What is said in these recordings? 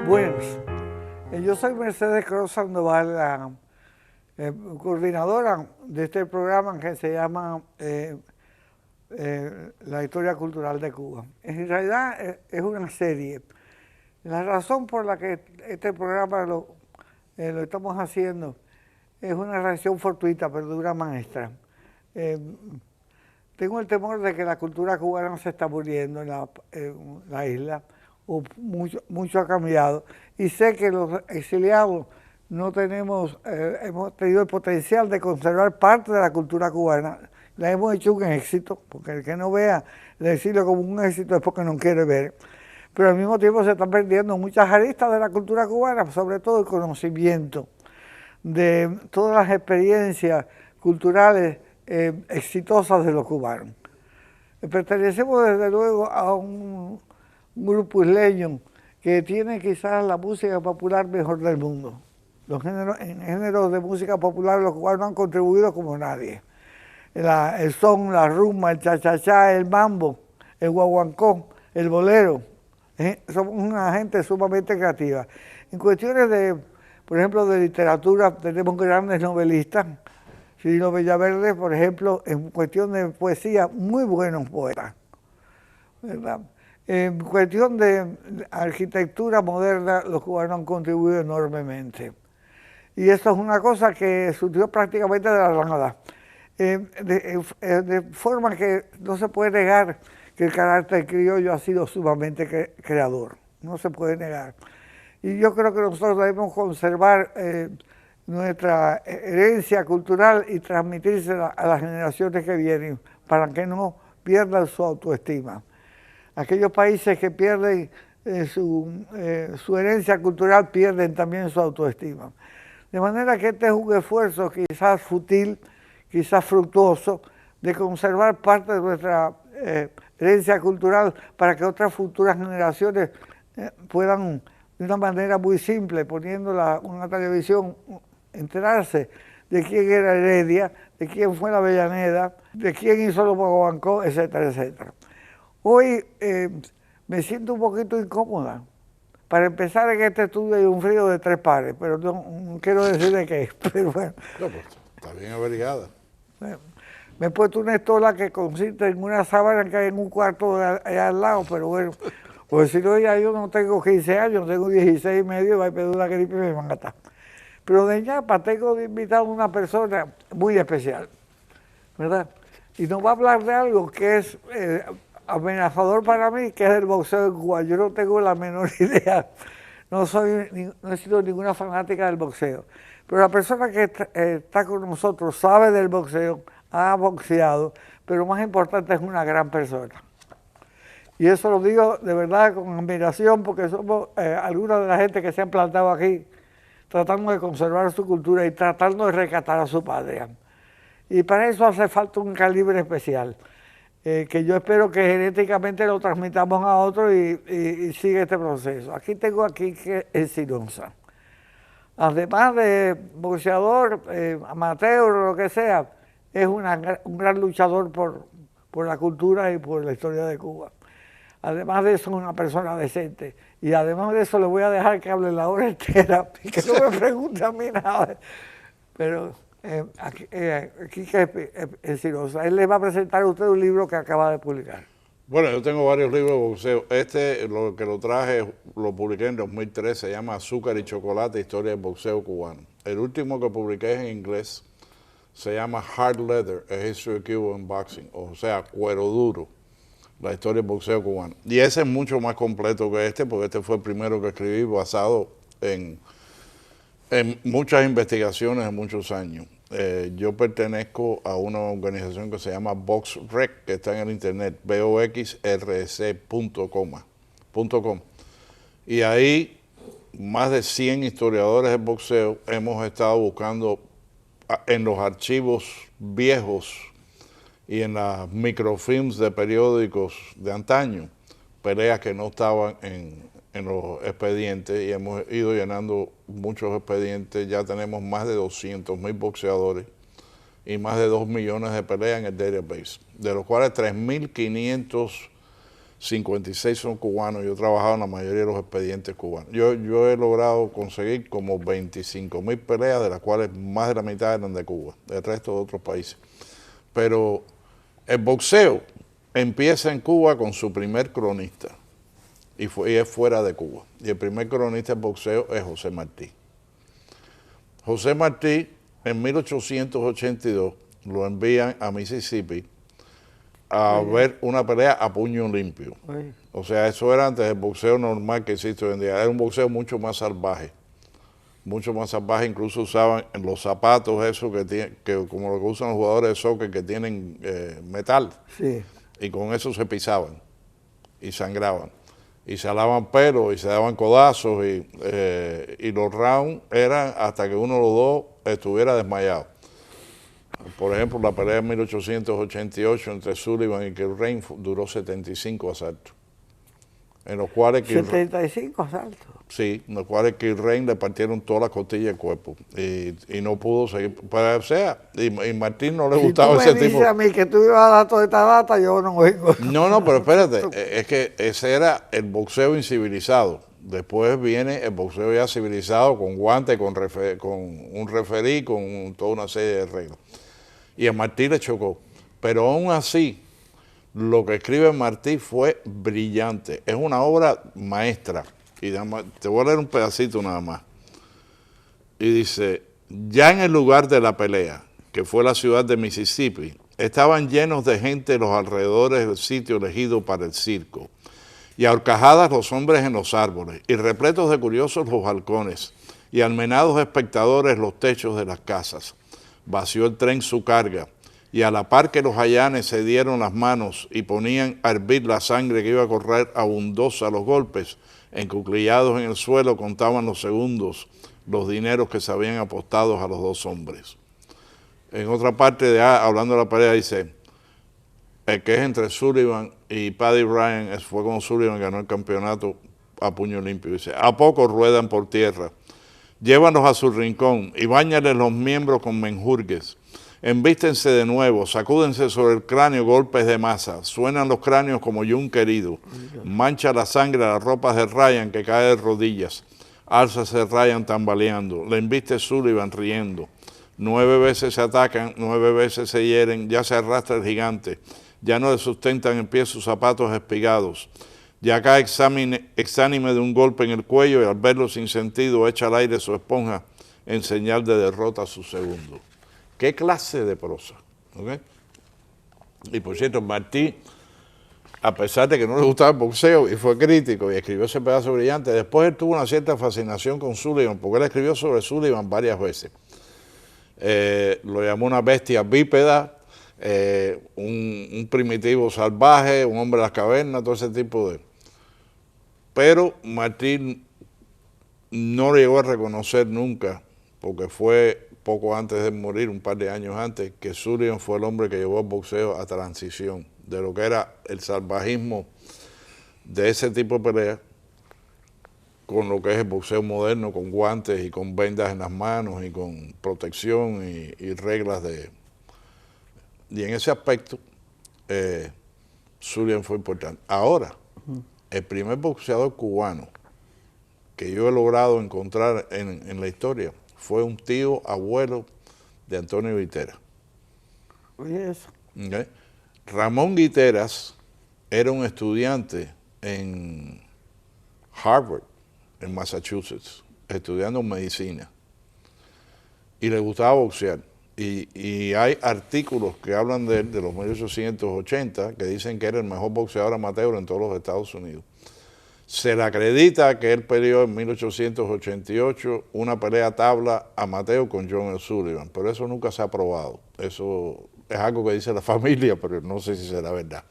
Buenas, yo soy Mercedes Cruz Sandoval, la coordinadora de este programa que se llama La Historia Cultural de Cuba. En realidad es una serie. La razón por la que este programa lo estamos haciendo es una reacción fortuita, pero de una maestra. Tengo el temor de que la cultura cubana se está muriendo en la isla, o mucho ha cambiado, y sé que los exiliados no tenemos, hemos tenido el potencial de conservar parte de la cultura cubana. La hemos hecho un éxito, porque el que no vea el exilio como un éxito es porque no quiere ver, pero al mismo tiempo se están perdiendo muchas aristas de la cultura cubana, sobre todo el conocimiento de todas las experiencias culturales exitosas de los cubanos. Pertenecemos desde luego a un grupo isleño que tiene quizás la música popular mejor del mundo. En géneros de música popular los cubanos han contribuido como nadie. El son, la rumba, el cha-cha-cha, el mambo, el guaguancó, el bolero. Somos una gente sumamente creativa. En cuestiones de, por ejemplo, de literatura, tenemos grandes novelistas. Cirilo Villaverde, por ejemplo, en cuestión de poesía, muy buenos poetas, ¿verdad? En cuestión de arquitectura moderna, los cubanos han contribuido enormemente. Y esto es una cosa que surgió prácticamente de la nada. De forma que no se puede negar que el carácter criollo ha sido sumamente creador. No se puede negar. Y yo creo que nosotros debemos conservar nuestra herencia cultural y transmitírsela a las generaciones que vienen para que no pierdan su autoestima. Aquellos países que pierden su herencia cultural pierden también su autoestima. De manera que este es un esfuerzo quizás fútil, quizás fructuoso, de conservar parte de nuestra herencia cultural para que otras futuras generaciones puedan, de una manera muy simple, poniendo una televisión, enterarse de quién era Heredia, de quién fue la Avellaneda, de quién hizo los guaguancó, etcétera, etcétera. Hoy me siento un poquito incómoda. Para empezar, en este estudio hay un frío de 3 pares, pero no quiero decir de qué, pero bueno. No, pues está bien abrigada. Bueno, me he puesto una estola que consiste en una sábana que hay en un cuarto allá al lado, pero bueno, pues si no, ya yo no tengo 15 años, tengo 16 y medio, y va a pedir una gripe y me van a matar. Pero de Ñapa tengo invitado a una persona muy especial, ¿verdad? Y nos va a hablar de algo que es amenazador para mí, que es el boxeo en Cuba. Yo no tengo la menor idea, no he sido ninguna fanática del boxeo. Pero la persona que está con nosotros sabe del boxeo, ha boxeado, pero más importante es una gran persona. Y eso lo digo de verdad con admiración, porque somos algunas de la gente que se han plantado aquí tratando de conservar su cultura y tratando de rescatar a su patria. Y para eso hace falta un calibre especial, que yo espero que genéticamente lo transmitamos a otros y siga este proceso. Aquí tengo a Quique Encinosa. Además de boxeador, amateur o lo que sea, es un gran luchador por la cultura y por la historia de Cuba. Además de eso, es una persona decente. Y además de eso, le voy a dejar que hable la hora entera y que no me pregunte a mí nada. Pero aquí Encinosa, él le va a presentar a usted un libro que acaba de publicar. Bueno, yo tengo varios libros de boxeo. Lo que lo traje, lo publiqué en 2013, se llama Azúcar y Chocolate, Historia del Boxeo Cubano. El último que publiqué es en inglés, se llama Hard Leather, A History of Cuban Boxing, o sea, cuero duro, la historia del boxeo cubano. Y ese es mucho más completo que este, porque este fue el primero que escribí basado en muchas investigaciones de muchos años. Yo pertenezco a una organización que se llama BoxRec, que está en el internet, boxrc.com. Y ahí más de 100 historiadores de boxeo hemos estado buscando en los archivos viejos y en las microfilms de periódicos de antaño, peleas que no estaban en los expedientes, y hemos ido llenando muchos expedientes. Ya tenemos más de 200,000 boxeadores y más de 2 millones de peleas en el database, de los cuales 3.500 56 son cubanos. Yo he trabajado en la mayoría de los expedientes cubanos. Yo he logrado conseguir como 25.000 peleas, de las cuales más de la mitad eran de Cuba, del resto de otros países. Pero el boxeo empieza en Cuba con su primer cronista, y es fuera de Cuba. Y el primer cronista del boxeo es José Martí. José Martí, en 1882, lo envían a Mississippi a ver una pelea a puño limpio. O sea, eso era antes del boxeo normal que existe hoy en día. Era un boxeo mucho más salvaje. Mucho más salvaje, incluso usaban en los zapatos esos que como lo que usan los jugadores de soccer, que tienen metal. Sí. Y con eso se pisaban y sangraban. Y se alaban pelos y se daban codazos y los rounds eran hasta que uno de los dos estuviera desmayado. Por ejemplo, la pelea de 1888 entre Sullivan y Kilrain duró 75 asaltos. En los cuales 75 asaltos. Sí, en los cuales Kilrain le partieron todas las costillas del cuerpo y no pudo seguir. Pues, o sea, y Martín no le gustaba ese tipo. Si tú me dices a mí que tú ibas a dar toda esta data, yo no vengo. No, pero espérate, es que ese era el boxeo incivilizado. Después viene el boxeo ya civilizado, con guantes, con un referí, con toda una serie de reglas. Y a Martí le chocó. Pero aún así, lo que escribe Martí fue brillante. Es una obra maestra. Y te voy a leer un pedacito nada más. Y dice, ya en el lugar de la pelea, que fue la ciudad de Mississippi, estaban llenos de gente los alrededores del sitio elegido para el circo. Y a horcajadas los hombres en los árboles, y repletos de curiosos los balcones, y almenados espectadores los techos de las casas. Vació el tren su carga, y a la par que los hayanes se dieron las manos y ponían a hervir la sangre que iba a correr abundosa a los golpes, encuclillados en el suelo contaban los segundos, los dineros que se habían apostado a los dos hombres. En otra parte, hablando de la pelea, dice, el que es entre Sullivan y Paddy Ryan, fue cuando Sullivan ganó el campeonato a puño limpio. Dice, a poco ruedan por tierra, llévanos a su rincón y báñales los miembros con menjurgues. Envístense de nuevo, sacúdense sobre el cráneo golpes de masa, suenan los cráneos como yunque herido, mancha la sangre a las ropas de Ryan que cae de rodillas, álzase Ryan tambaleando, le embiste Sullivan riendo, 9 veces se atacan, 9 veces se hieren, ya se arrastra el gigante, ya no le sustentan en pie sus zapatos espigados, ya cae exánime de un golpe en el cuello y al verlo sin sentido echa al aire su esponja en señal de derrota a su segundo. ¿Qué clase de prosa? ¿Okay? Y por cierto, Martí, a pesar de que no le gustaba el boxeo y fue crítico y escribió ese pedazo brillante, después él tuvo una cierta fascinación con Sullivan, porque él escribió sobre Sullivan varias veces. Lo llamó una bestia bípeda, un primitivo salvaje, un hombre de las cavernas, todo ese tipo de... Pero Martí no lo llegó a reconocer nunca, porque fue poco antes de morir, un par de años antes, que Sullivan fue el hombre que llevó el boxeo a transición, de lo que era el salvajismo de ese tipo de pelea, con lo que es el boxeo moderno, con guantes y con vendas en las manos y con protección y reglas de... Y en ese aspecto, Sullivan fue importante. Ahora, el primer boxeador cubano que yo he logrado encontrar en la historia fue un tío abuelo de Antonio Guiteras. Oye, eso. ¿Okay? Ramón Guiteras era un estudiante en Harvard, en Massachusetts, estudiando medicina, y le gustaba boxear. Y hay artículos que hablan de él, de los 1880, que dicen que era el mejor boxeador amateur en todos los Estados Unidos. Se le acredita que él peleó en 1888 una pelea tabla amateur con John L. Sullivan, pero eso nunca se ha probado. Eso es algo que dice la familia, pero no sé si será verdad.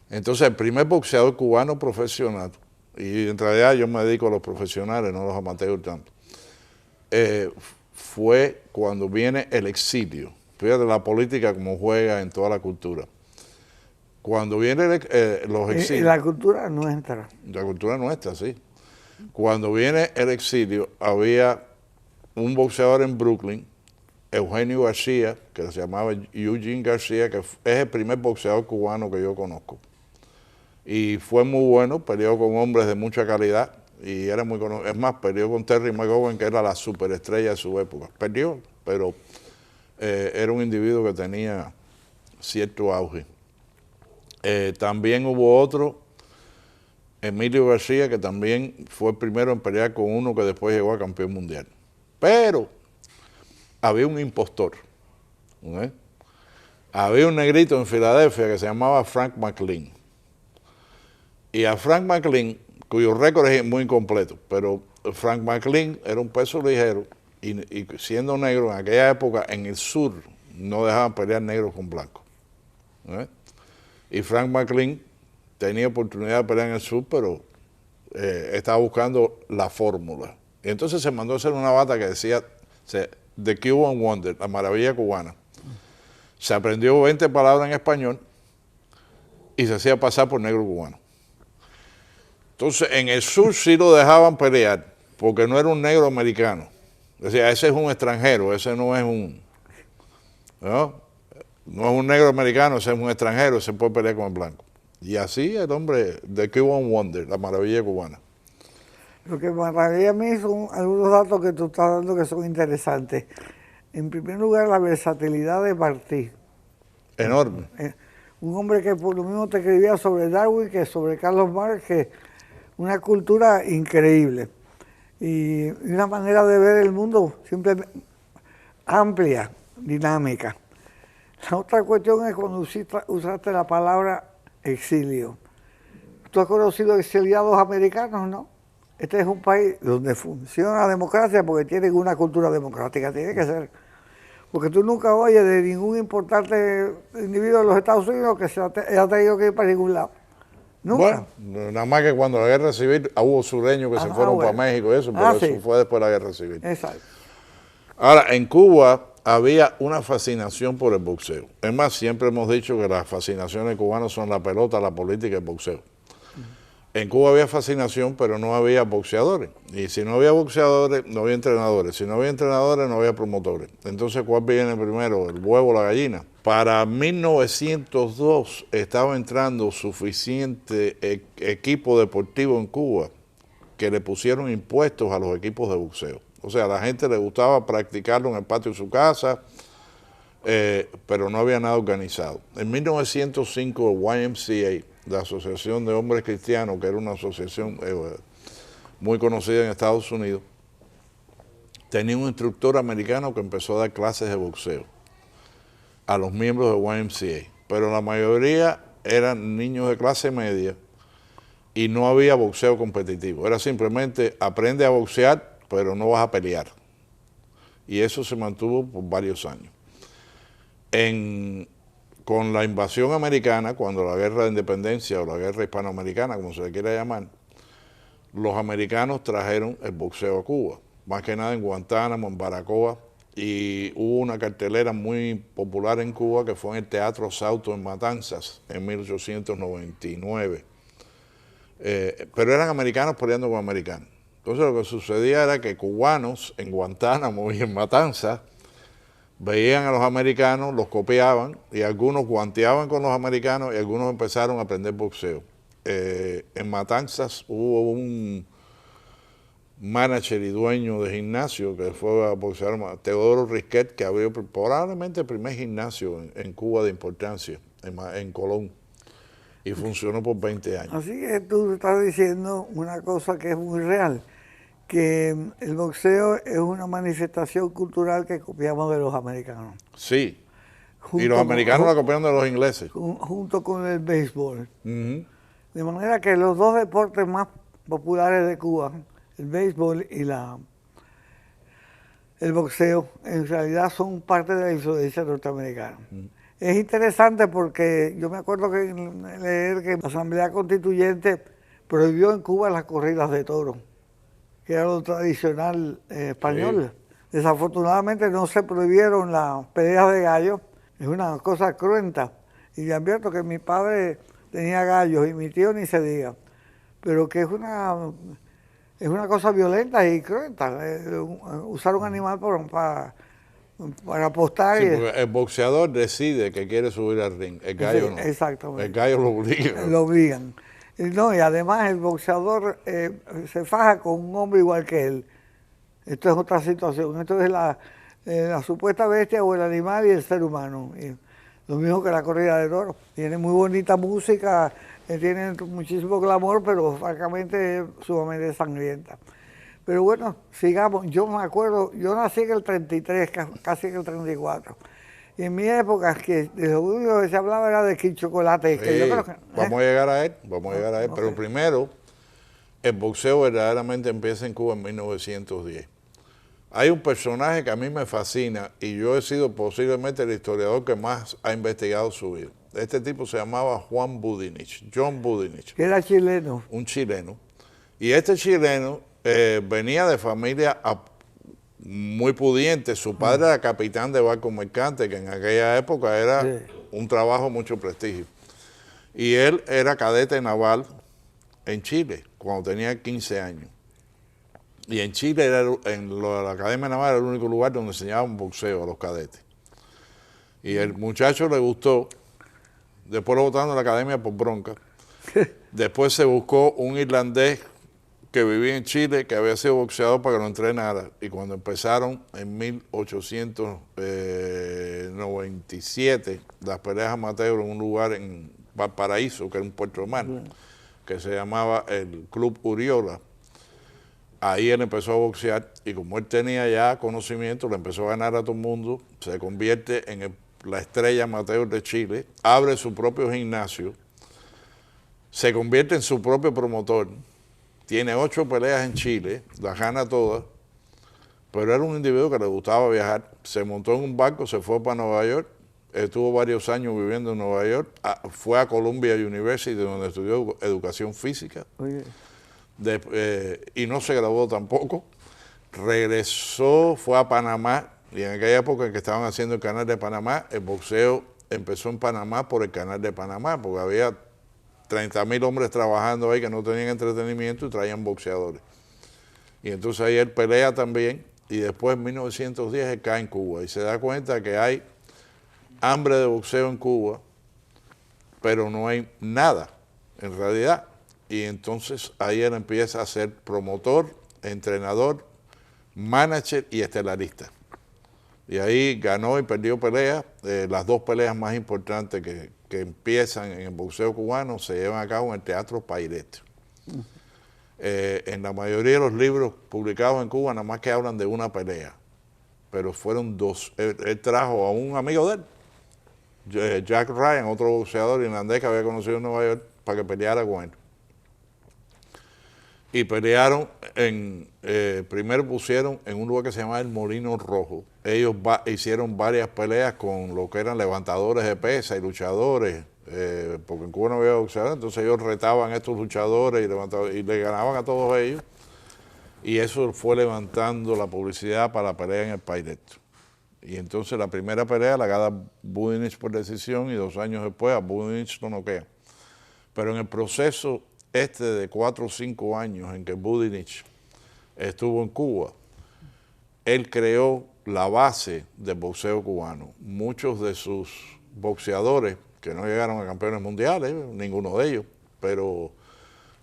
Entonces, el primer boxeador cubano profesional, y en realidad yo me dedico a los profesionales, no a los amateurs tanto, fue cuando viene el exilio. Fíjate la política como juega en toda la cultura. Cuando vienen los exilios... La cultura nuestra. La cultura nuestra, sí. Cuando viene el exilio, había un boxeador en Brooklyn, Eugenio García, que se llamaba Eugene García, que es el primer boxeador cubano que yo conozco. y fue muy bueno, peleó con hombres de mucha calidad y era muy conocido. Es más, peleó con Terry McGowan, que era la superestrella de su época. Perdió, pero era un individuo que tenía cierto auge. También hubo otro, Emilio García, que también fue el primero en pelear con uno que después llegó a campeón mundial. Pero había un impostor, ¿no? Había un negrito en Filadelfia que se llamaba Frank McLean. Y a Frank McLean, cuyo récord es muy incompleto, pero Frank McLean era un peso ligero y siendo negro en aquella época en el sur no dejaban pelear negros con blancos, ¿no? Y Frank McLean tenía oportunidad de pelear en el sur, pero estaba buscando la fórmula. Y entonces se mandó a hacer una bata que decía The Cuban Wonder, la maravilla cubana. Se aprendió 20 palabras en español y se hacía pasar por negro cubano. Entonces, en el sur sí lo dejaban pelear, porque no era un negro americano. Decía, ese es un extranjero, ese no es un... No, no es un negro americano, ese es un extranjero, ese puede pelear con el blanco. Y así el hombre de Cuban Wonder, la maravilla cubana. Lo que me maravilla a mí son algunos datos que tú estás dando que son interesantes. En primer lugar, la versatilidad de Martí. Enorme. Un hombre que por lo mismo te escribía sobre Darwin que sobre Carlos Marx, que una cultura increíble. Y una manera de ver el mundo siempre amplia, dinámica. La otra cuestión es cuando usaste la palabra exilio. Tú has conocido exiliados americanos, ¿no? Este es un país donde funciona la democracia porque tienen una cultura democrática, tiene que ser. Porque tú nunca oyes de ningún importante individuo de los Estados Unidos que se haya tenido que ir para ningún lado. Nunca. Bueno, nada más que cuando la guerra civil hubo sureños que se fueron para México y eso, pero eso sí. fue después de la guerra civil. Exacto. Ahora, en Cuba había una fascinación por el boxeo. Es más, siempre hemos dicho que las fascinaciones cubanas son la pelota, la política y el boxeo. En Cuba había fascinación, pero no había boxeadores. Y si no había boxeadores, no había entrenadores. Si no había entrenadores, no había promotores. Entonces, ¿cuál viene primero, el huevo o la gallina? Para 1902 estaba entrando suficiente equipo deportivo en Cuba que le pusieron impuestos a los equipos de boxeo. O sea, a la gente le gustaba practicarlo en el patio de su casa, pero no había nada organizado. En 1905 el YMCA, la Asociación de Hombres Cristianos, que era una asociación muy conocida en Estados Unidos, tenía un instructor americano que empezó a dar clases de boxeo a los miembros del YMCA, pero la mayoría eran niños de clase media y no había boxeo competitivo. Era simplemente aprende a boxear, pero no vas a pelear. Y eso se mantuvo por varios años. Con la invasión americana, cuando la guerra de independencia o la guerra hispanoamericana, como se le quiera llamar, los americanos trajeron el boxeo a Cuba, más que nada en Guantánamo, en Baracoa, y hubo una cartelera muy popular en Cuba que fue en el Teatro Sauto en Matanzas en 1899. Pero eran americanos peleando con americanos. Entonces lo que sucedía era que cubanos en Guantánamo y en Matanzas veían a los americanos, los copiaban y algunos guanteaban con los americanos y algunos empezaron a aprender boxeo. En Matanzas hubo un manager y dueño de gimnasio que fue a boxear, Teodoro Risquet, que abrió probablemente el primer gimnasio en Cuba de importancia, en Colón, y funcionó por 20 años. Así que tú estás diciendo una cosa que es muy real, que el boxeo es una manifestación cultural que copiamos de los americanos. Sí, y los americanos la copiaron de los ingleses. Junto con el béisbol. De manera que los dos deportes más populares de Cuba, el béisbol y el boxeo, en realidad son parte de la influencia norteamericana. Es interesante porque yo me acuerdo que leer que la Asamblea Constituyente prohibió en Cuba las corridas de toros, que era lo tradicional español. Sí. Desafortunadamente no se prohibieron las peleas de gallos, es una cosa cruenta. Y yo advierto que mi padre tenía gallos y mi tío ni se diga, pero que es una cosa violenta y cruenta, usar un animal para apostar. Sí, porque el boxeador decide que quiere subir al ring, el gallo sí, no. Exactamente. El gallo lo obliga. Lo obligan. No, y además el boxeador se faja con un hombre igual que él. Esto es otra situación. Esto es la supuesta bestia o el animal y el ser humano. Y lo mismo que la corrida de toros. Tiene muy bonita música, tiene muchísimo glamour, pero francamente es sumamente sangrienta. Pero bueno, sigamos. Yo me acuerdo, yo nací en el 33, casi en el 34. Y en mi época, que de lo único que se hablaba era de Kid Chocolate. Sí, Que yo creo que, vamos a llegar a él, vamos a llegar a él. Pero primero, el boxeo verdaderamente empieza en Cuba en 1910. Hay un personaje que a mí me fascina y yo he sido posiblemente el historiador que más ha investigado su vida. Este tipo se llamaba Juan Budinich, John Budinich. Que era chileno. Un chileno. Y este chileno venía de familia muy pudiente. Su padre era capitán de barco mercante, que en aquella época era un trabajo mucho prestigio. Y él era cadete naval en Chile, cuando tenía 15 años. Y en Chile, la Academia Naval era el único lugar donde enseñaban boxeo a los cadetes. Y el muchacho le gustó, después lo botaron de la academia por bronca. Después se buscó un irlandés que vivía en Chile, que había sido boxeador para que lo entrenara. Y cuando empezaron en 1897 las peleas amateur en un lugar en Valparaíso, que era un puerto de mar, que se llamaba el Club Uriola, ahí él empezó a boxear y como él tenía ya conocimiento, le empezó a ganar a todo el mundo, se convierte en la estrella amateur de Chile, abre su propio gimnasio, se convierte en su propio promotor, tiene 8 peleas en Chile, las gana todas, pero era un individuo que le gustaba viajar, se montó en un barco, se fue para Nueva York, estuvo varios años viviendo en Nueva York, fue a Columbia University donde estudió educación física. Oye. Y no se graduó tampoco, regresó, fue a Panamá, y en aquella época en que estaban haciendo el canal de Panamá, el boxeo empezó en Panamá por el canal de Panamá, porque había 30.000 hombres trabajando ahí que no tenían entretenimiento y traían boxeadores. Y entonces ahí él pelea también, y después en 1910 él cae en Cuba, y se da cuenta que hay hambre de boxeo en Cuba, pero no hay nada, en realidad. Y entonces ahí él empieza a ser promotor, entrenador, manager y estelarista. Y ahí ganó y perdió peleas. Las 2 peleas más importantes que empiezan en el boxeo cubano se llevan a cabo en el Teatro Pairet. En la mayoría de los libros publicados en Cuba nada más que hablan de una pelea, pero fueron 2. Él trajo a un amigo de él, Jack Ryan, otro boxeador irlandés que había conocido en Nueva York, para que peleara con él. Y pelearon, primero pusieron en un lugar que se llama el Molino Rojo. Ellos hicieron varias peleas con lo que eran levantadores de pesa y luchadores, porque en Cuba no había boxeadores, entonces ellos retaban a estos luchadores y le ganaban a todos ellos. Y eso fue levantando la publicidad para la pelea en el Pairet. Y entonces la primera pelea la gana Budinich por decisión y 2 años después a Budinich lo noquea. Pero en el proceso de 4 o 5 años en que Budinich estuvo en Cuba, él creó la base del boxeo cubano. Muchos de sus boxeadores, que no llegaron a campeones mundiales, ninguno de ellos, pero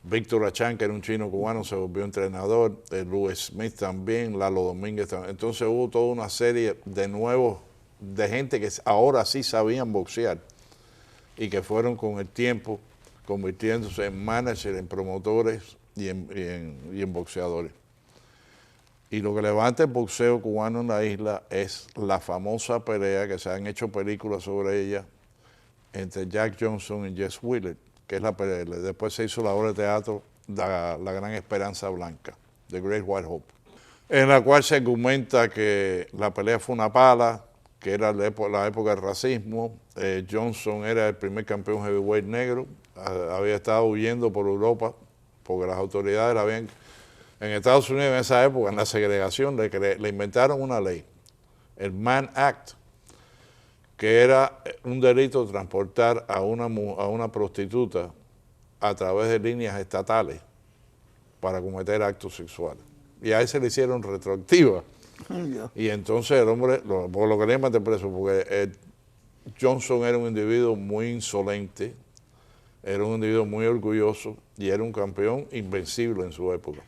Víctor Achán, que era un chino cubano, se volvió entrenador, Louis Smith también, Lalo Domínguez también. Entonces hubo toda una serie de nuevos, de gente que ahora sí sabían boxear y que fueron con el tiempo convirtiéndose en managers, en promotores y en boxeadores. Y lo que levanta el boxeo cubano en la isla es la famosa pelea, que se han hecho películas sobre ella, entre Jack Johnson y Jess Willard, que es la pelea. Después se hizo la obra de teatro La Gran Esperanza Blanca, The Great White Hope, en la cual se argumenta que la pelea fue una pala, que era la época del racismo. Johnson era el primer campeón heavyweight negro, había estado huyendo por Europa porque las autoridades la habían... En Estados Unidos en esa época, en la segregación, le inventaron una ley, el Mann Act, que era un delito transportar a una prostituta a través de líneas estatales para cometer actos sexuales. Y a él se le hicieron retroactivas. Y entonces el hombre, por lo querían meter preso, porque Johnson era un individuo muy insolente, Era un individuo muy orgulloso y era un campeón invencible en su época.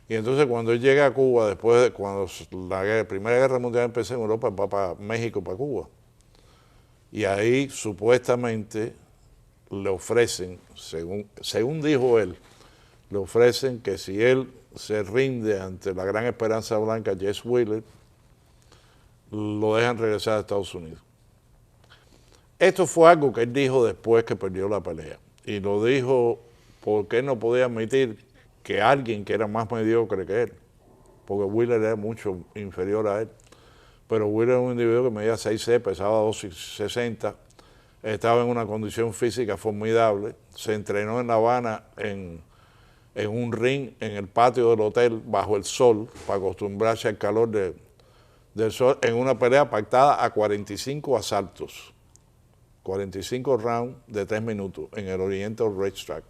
Y entonces cuando él llega a Cuba, después de cuando la Primera Guerra Mundial empezó en Europa, va para México, para Cuba. Y ahí supuestamente le ofrecen, según dijo él, le ofrecen que si él se rinde ante la gran esperanza blanca, Jess Wheeler, lo dejan regresar a Estados Unidos. Esto fue algo que él dijo después que perdió la pelea. Y lo dijo porque él no podía admitir que alguien que era más mediocre que él, porque Wheeler era mucho inferior a él, pero Wheeler era un individuo que medía 6'6", pesaba 260, estaba en una condición física formidable, se entrenó en La Habana en un ring en el patio del hotel bajo el sol para acostumbrarse al calor del sol, en una pelea pactada a 45 asaltos, 45 rounds de 3 minutos en el Oriental Racetrack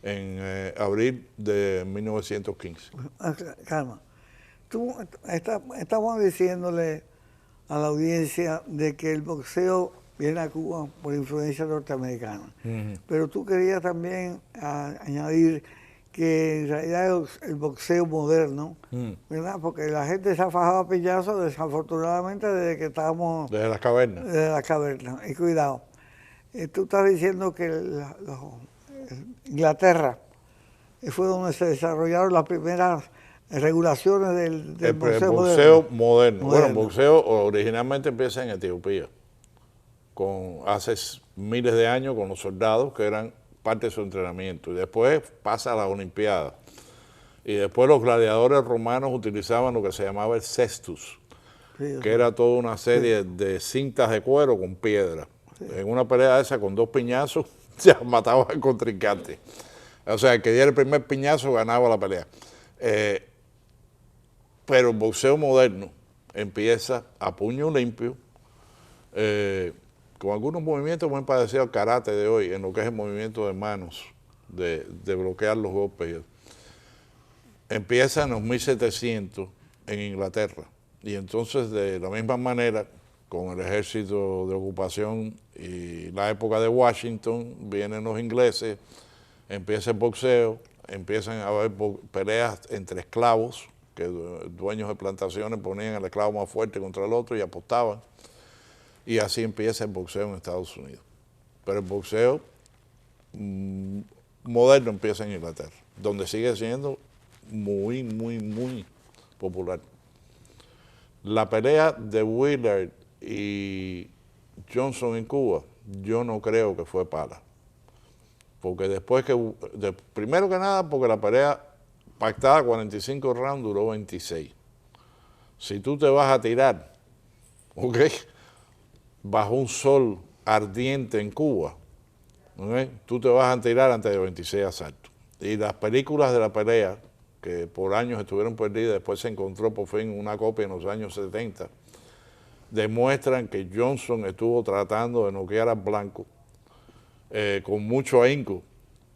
en abril de 1915. Calma. Estamos diciéndole a la audiencia de que el boxeo viene a Cuba por influencia norteamericana. Pero tú querías también añadir que en realidad el boxeo moderno, ¿verdad? Porque la gente se ha fajado a piñazos desafortunadamente desde que estábamos... Desde las cavernas. Desde las cavernas. Y cuidado, tú estás diciendo que Inglaterra fue donde se desarrollaron las primeras regulaciones del boxeo moderno. Bueno, el boxeo originalmente empieza en Etiopía, hace miles de años con los soldados que eran parte de su entrenamiento, y después pasa a las Olimpiadas. Y después los gladiadores romanos utilizaban lo que se llamaba el cestus, que era toda una serie de cintas de cuero con piedra. En una pelea esa, con 2 piñazos, ya mataba al contrincante. O sea, el que diera el primer piñazo ganaba la pelea. Pero el boxeo moderno empieza a puño limpio, con algunos movimientos muy parecidos al karate de hoy, en lo que es el movimiento de manos, de bloquear los golpes. Empieza en los 1700 en Inglaterra, y entonces de la misma manera, con el ejército de ocupación y la época de Washington, vienen los ingleses, empieza el boxeo, empiezan a haber peleas entre esclavos, que dueños de plantaciones ponían al esclavo más fuerte contra el otro y apostaban. Y así empieza el boxeo en Estados Unidos. Pero el boxeo moderno empieza en Inglaterra, donde sigue siendo muy, muy, muy popular. La pelea de Wheeler y Johnson en Cuba, yo no creo que fue pala. Porque después primero que nada, porque la pelea pactada 45 rounds duró 26. Si tú te vas a tirar, ¿ok?, bajo un sol ardiente en Cuba, ¿okay?, tú te vas a tirar antes de 26 asaltos. Y las películas de la pelea, que por años estuvieron perdidas, después se encontró por fin una copia en los años 70, demuestran que Johnson estuvo tratando de noquear al blanco con mucho ahínco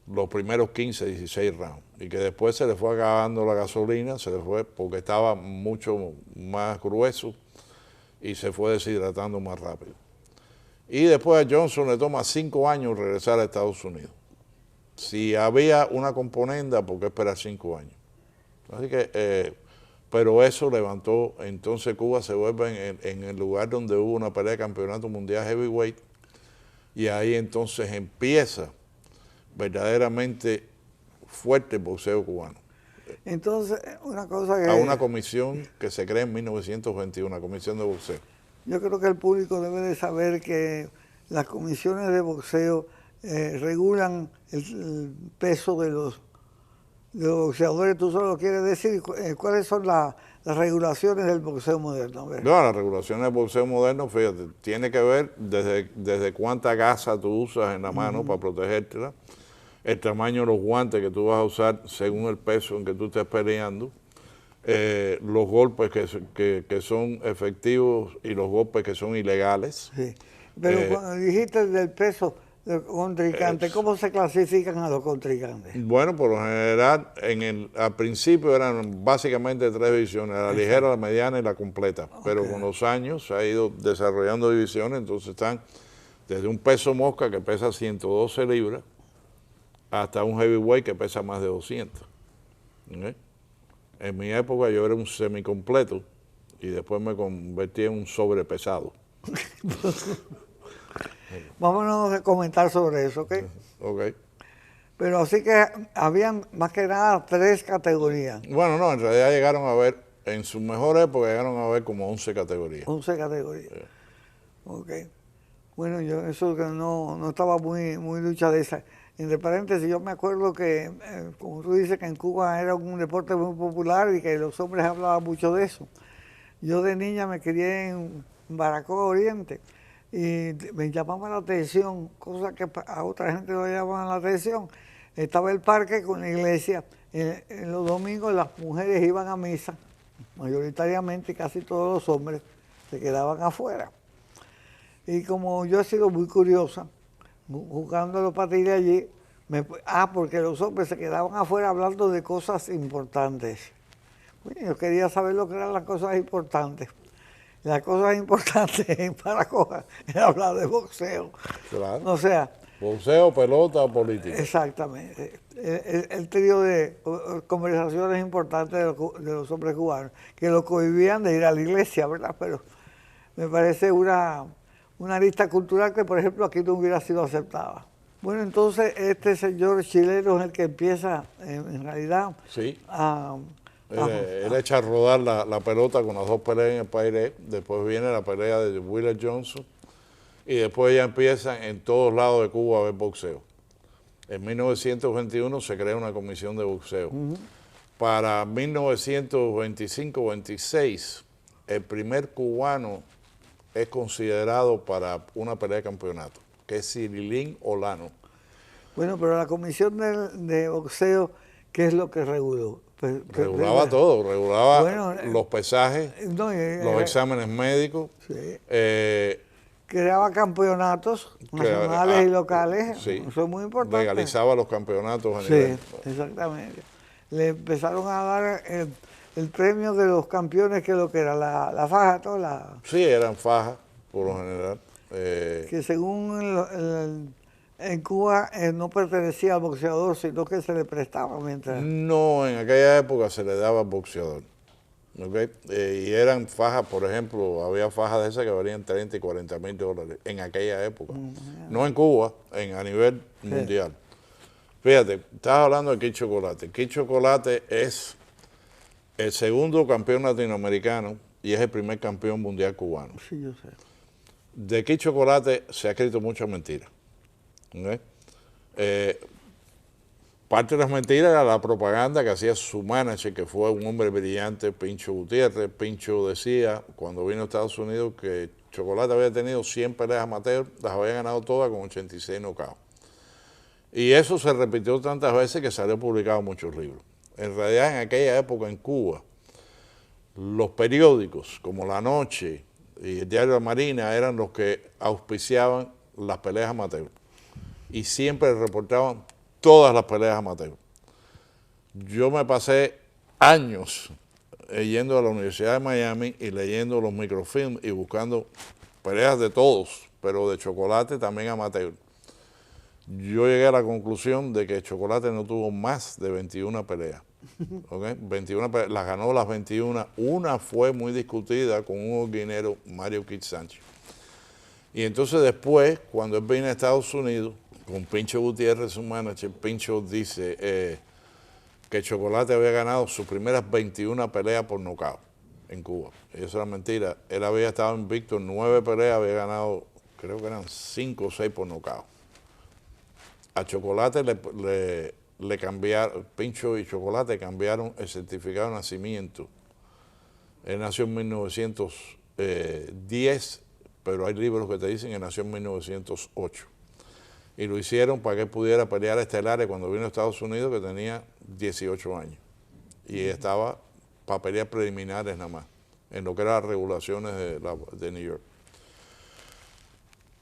los primeros 15, 16 rounds, y que después se le fue acabando la gasolina, se le fue porque estaba mucho más grueso y se fue deshidratando más rápido. Y después a Johnson le toma 5 años regresar a Estados Unidos. Si había una componenda, ¿por qué esperar 5 años? Así que, pero eso levantó, entonces Cuba se vuelve en el lugar donde hubo una pelea de campeonato mundial heavyweight, y ahí entonces empieza verdaderamente fuerte el boxeo cubano. Entonces, una cosa que... A una comisión que se crea en 1921, una comisión de boxeo. Yo creo que el público debe de saber que las comisiones de boxeo regulan el peso de los boxeadores. Tú solo quieres decir cuáles son las regulaciones del boxeo moderno. No, las regulaciones del boxeo moderno, fíjate, tiene que ver desde cuánta gasa tú usas en la mano para protegértela, el tamaño de los guantes que tú vas a usar según el peso en que tú estés peleando, los golpes que son efectivos y los golpes que son ilegales. Sí. Pero cuando dijiste del peso del contrincante, ¿cómo se clasifican a los contrincantes? Bueno, por lo general, al principio eran básicamente 3 divisiones, la ligera, la mediana y la completa. Okay. Pero con los años se ha ido desarrollando divisiones, entonces están desde un peso mosca que pesa 112 libras hasta un heavyweight que pesa más de 200. ¿Okay? En mi época yo era un semicompleto y después me convertí en un sobrepesado. Vámonos a comentar sobre eso, ¿ok? Ok. Pero así que habían más que nada 3 categorías. Bueno, no, en realidad llegaron a ver, en su mejor época llegaron a ver como 11 categorías. 11 categorías. Ok. Bueno, yo eso que no estaba muy lucha de esa. Entre paréntesis, yo me acuerdo que, como tú dices, que en Cuba era un deporte muy popular y que los hombres hablaban mucho de eso. Yo de niña me crié en Baracoa Oriente y me llamaba la atención, cosas que a otra gente no le llamaban la atención. Estaba el parque con la iglesia. En los domingos las mujeres iban a misa, mayoritariamente casi todos los hombres se quedaban afuera. Y como yo he sido muy curiosa, jugando los patines allí, porque los hombres se quedaban afuera hablando de cosas importantes. Bueno, yo quería saber lo que eran las cosas importantes. Las cosas importantes en Paracoa era hablar de boxeo. Claro. O sea, boxeo, pelota o política. Exactamente. El trío de conversaciones importantes de los hombres cubanos, que lo cohibían de ir a la iglesia, ¿verdad? Pero me parece una lista cultural que, por ejemplo, aquí no hubiera sido aceptada. Bueno, entonces este señor chileno es el que empieza, en realidad, sí. Él echa a rodar la pelota con las 2 peleas en el Pairé, después viene la pelea de Willer Johnson y después ya empiezan en todos lados de Cuba a ver boxeo. En 1921 se crea una comisión de boxeo. Para 1925-26, el primer cubano es considerado para una pelea de campeonato, que es Cirilín Olano. Bueno, pero la comisión de boxeo, ¿qué es lo que reguló? Regulaba todo, regulaba los pesajes, los exámenes médicos. Sí. Creaba campeonatos nacionales y locales, sí, eso es muy importante. Legalizaba los campeonatos a nivel. Exactamente. Le empezaron a dar el premio de los campeones, que es lo que era la faja, toda Sí, eran fajas, por lo general. Que según en Cuba no pertenecía al boxeador, sino que se le prestaba mientras... No, en aquella época se le daba al boxeador. ¿Okay? Y eran fajas, por ejemplo, había fajas de esas que valían 30 y 40 mil dólares en aquella época. No en Cuba, a nivel mundial. Fíjate, estabas hablando de Kid Chocolate. Kid Chocolate es el segundo campeón latinoamericano y es el primer campeón mundial cubano. Sí, yo sé. De Kid Chocolate se ha escrito muchas mentiras. ¿Okay? Parte de las mentiras era la propaganda que hacía su manager, que fue un hombre brillante, Pincho Gutiérrez. Pincho decía, cuando vino a Estados Unidos, que Chocolate había tenido 100 peleas amateur, las había ganado todas con 86 knockouts. Y eso se repitió tantas veces que salió publicado en muchos libros. En realidad, en aquella época en Cuba, los periódicos como La Noche y el Diario de la Marina eran los que auspiciaban las peleas amateur. Y siempre reportaban todas las peleas amateur. Yo me pasé años yendo a la Universidad de Miami y leyendo los microfilms y buscando peleas de todos, pero de Chocolate también amateur. Yo llegué a la conclusión de que Chocolate no tuvo más de 21 peleas. ¿Okay? 21 peleas, las ganó las 21. Una fue muy discutida con un orguinero, Mario Kid Sánchez. Y entonces después, cuando él viene a Estados Unidos, con Pincho Gutiérrez, su manager, Pincho dice que Chocolate había ganado sus primeras 21 peleas por nocaut en Cuba. Y eso era mentira. Él había estado invicto en 9 peleas, había ganado, creo que eran 5 o 6 por nocaut. A Chocolate le cambiaron, Pincho y Chocolate cambiaron el certificado de nacimiento. Él nació en 1910, pero hay libros que te dicen que nació en 1908. Y lo hicieron para que él pudiera pelear a estelares cuando vino a Estados Unidos, que tenía 18 años. Y estaba para pelear preliminares nada más, en lo que eran las regulaciones de New York.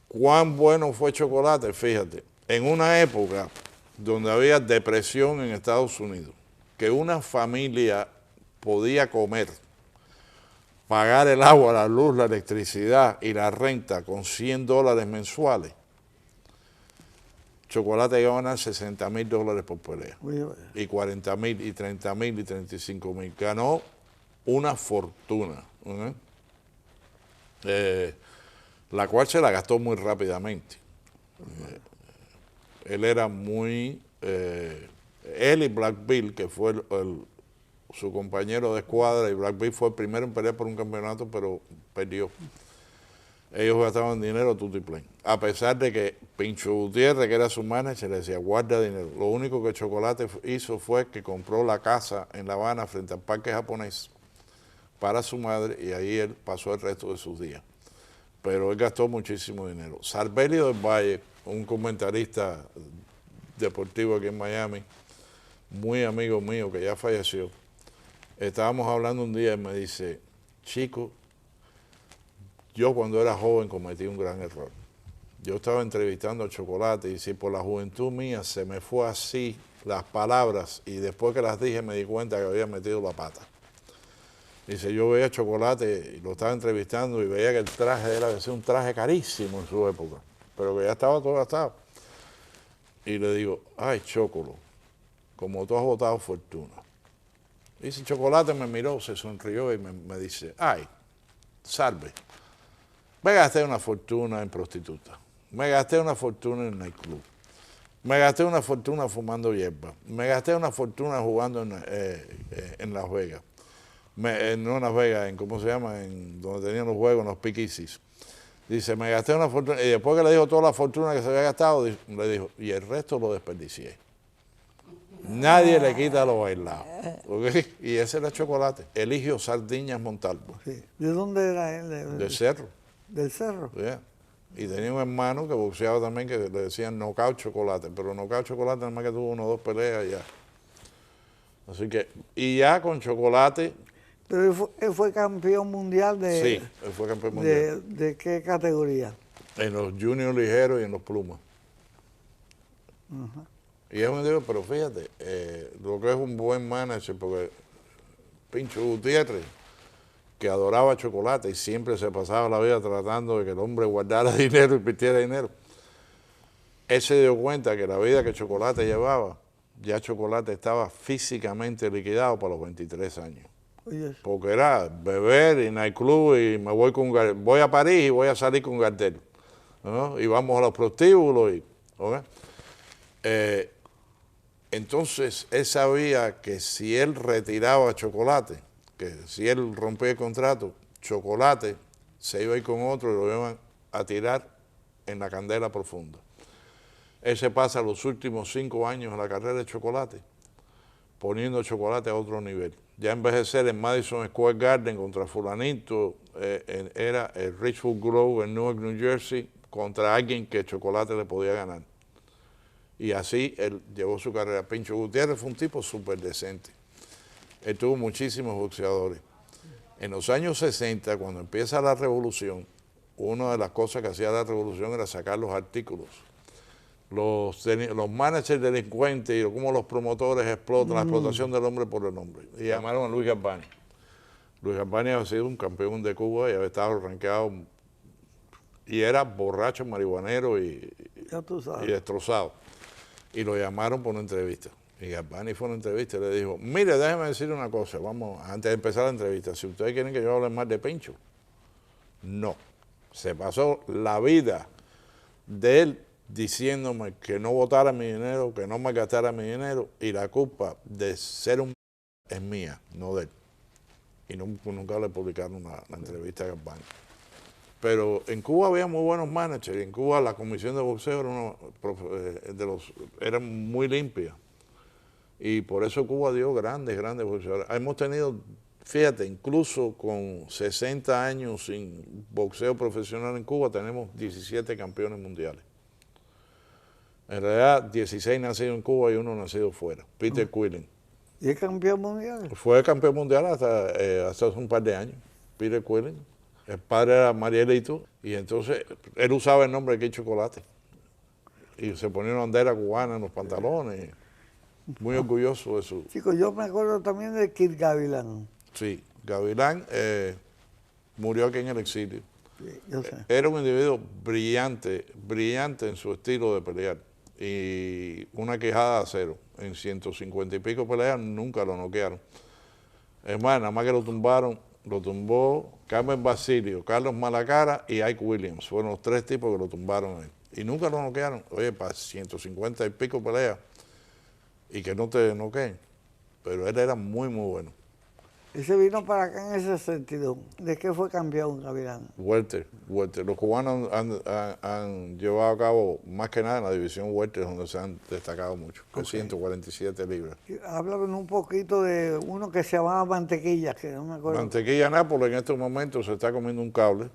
¿Cuán bueno fue Chocolate? Fíjate, en una época donde había depresión en Estados Unidos, que una familia podía comer, pagar el agua, la luz, la electricidad y la renta con $100 mensuales, Chocolate iba a ganar $60,000 por pelea. Oye, Y 40,000, y 30,000, y 35,000. Ganó una fortuna, ¿no? La cual se la gastó muy rápidamente. Él era muy... él y Black Bill, que fue su compañero de escuadra, y Black Bill fue el primero en pelear por un campeonato, pero perdió. Ellos gastaban dinero tutiplén. A pesar de que Pincho Gutiérrez, que era su manager, le decía, guarda dinero. Lo único que Chocolate hizo fue que compró la casa en La Habana frente al parque japonés para su madre, y ahí él pasó el resto de sus días. Pero él gastó muchísimo dinero. Sarbelio del Valle, un comentarista deportivo aquí en Miami, muy amigo mío que ya falleció, estábamos hablando un día y me dice, chico, yo cuando era joven cometí un gran error. Yo estaba entrevistando a Chocolate y si por la juventud mía se me fue así las palabras y después que las dije me di cuenta que había metido la pata. Dice, yo veía a Chocolate y lo estaba entrevistando y veía que el traje de él había sido un traje carísimo en su época, pero que ya estaba todo gastado. Y le digo, ay, Chocolo, como tú has botado fortuna. Dice, Chocolate me miró, se sonrió y me dice, ay, Sarve, me gasté una fortuna en prostitutas, me gasté una fortuna en nightclub, me gasté una fortuna fumando hierba, me gasté una fortuna jugando en Las Vegas. No en Las Vegas, ¿cómo se llama? En donde tenían los juegos, en los Piquisis. Dice, me gasté una fortuna, y después que le dijo toda la fortuna que se había gastado, le dijo, y el resto lo desperdicié. Nadie le quita lo bailado. ¿Okay? Y ese era Chocolate. Eligio Sardiñas Montalvo. sí. ¿De dónde era él? Del Cerro. ¿Del Cerro? Yeah. Y tenía un hermano que boxeaba también, que le decían Knockout Chocolate, pero Knockout Chocolate nada más que tuvo 1 o 2 peleas y ya. Así que, y ya con Chocolate... Pero él fue campeón mundial de... Sí, él fue campeón mundial. ¿De qué categoría? En los juniors ligeros y en los plumas. Y es un digo, pero fíjate, lo que es un buen manager, porque Pincho Gutiérrez, que adoraba Chocolate y siempre se pasaba la vida tratando de que el hombre guardara dinero y perdiera dinero, él se dio cuenta que la vida que Chocolate llevaba, ya Chocolate estaba físicamente liquidado para los 23 años. Oye, Porque era beber y nightclub y me voy a París y voy a salir con Gardel, ¿no? Y vamos a los prostíbulos. ¿Okay? Entonces él sabía que si él retiraba a Chocolate, que si él rompía el contrato, Chocolate se iba a ir con otro y lo iban a tirar en la candela profunda. Él se pasa los últimos 5 años en la carrera de Chocolate poniendo Chocolate a otro nivel. Ya envejecer en Madison Square Garden contra fulanito, era el Richwood Grove en Newark, New Jersey, contra alguien que Chocolate le podía ganar. Y así él llevó su carrera. Pincho Gutiérrez fue un tipo súper decente. Él tuvo muchísimos boxeadores. En los años 60, cuando empieza la revolución, una de las cosas que hacía la revolución era sacar los artículos. Los managers delincuentes y cómo los promotores explotan la explotación del hombre por el hombre. Y llamaron a Luis Galvani. Luis Galvani había sido un campeón de Cuba y había estado rankeado y era borracho, marihuanero y destrozado. Y lo llamaron por una entrevista. Y Galvani fue a una entrevista y le dijo, mire, déjeme decir una cosa, vamos, antes de empezar la entrevista, si ustedes quieren que yo hable más de Pincho, no. Se pasó la vida de él diciéndome que no botara mi dinero, que no me gastara mi dinero, y la culpa de ser un es mía, no de él. Y nunca le publicaron la entrevista a Galvani. Pero en Cuba había muy buenos managers, y en Cuba la comisión de boxeo era muy limpia. Y por eso Cuba dio grandes boxeadores. Hemos tenido, fíjate, incluso con 60 años sin boxeo profesional en Cuba, tenemos 17 campeones mundiales. En realidad, 16 nacidos en Cuba y 1 nacido fuera. Peter Quillen. ¿Y es campeón mundial? Fue campeón mundial hasta hace un par de años. Peter Quillen. El padre era Marielito. Y entonces, él usaba el nombre de Kid Chocolate. Y se ponía una bandera cubana en los pantalones. Muy orgulloso de su... Chicos, yo me acuerdo también de Kid Gavilán. Sí, Gavilán murió aquí en el exilio. Sí, yo sé. Era un individuo brillante en su estilo de pelear. y una quijada de acero. En 150 y pico peleas nunca lo noquearon. Es más, nada más que lo tumbó Carmen Basilio, Carlos Malacara y Ike Williams. Fueron los 3 tipos que lo tumbaron ahí. Y nunca lo noquearon. Oye, para 150 y pico peleas y que no te noqueen. Pero él era muy, muy bueno. Y se vino para acá en ese sentido. ¿De qué fue campeón, Gavilán? Welter. Los cubanos han llevado a cabo, más que nada en la división welter, donde se han destacado mucho, que 147 libras. Háblame un poquito de uno que se llamaba Mantequilla, que no me acuerdo. Mantequilla Nápoles en estos momentos se está comiendo un cable.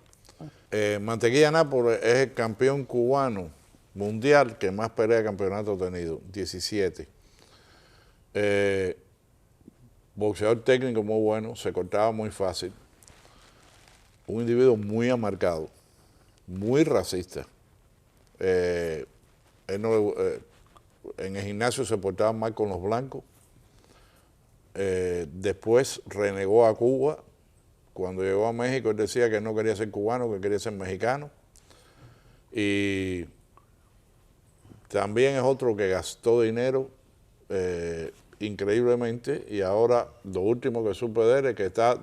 Mantequilla Nápoles es el campeón cubano mundial que más pelea de campeonato ha tenido, 17. Boxeador técnico muy bueno, se cortaba muy fácil. Un individuo muy amargado, muy racista. Él no, en el gimnasio se portaba mal con los blancos. Después renegó a Cuba. Cuando llegó a México, él decía que no quería ser cubano, que quería ser mexicano. Y también es otro que gastó dinero increíblemente, y ahora lo último que supe de él es que está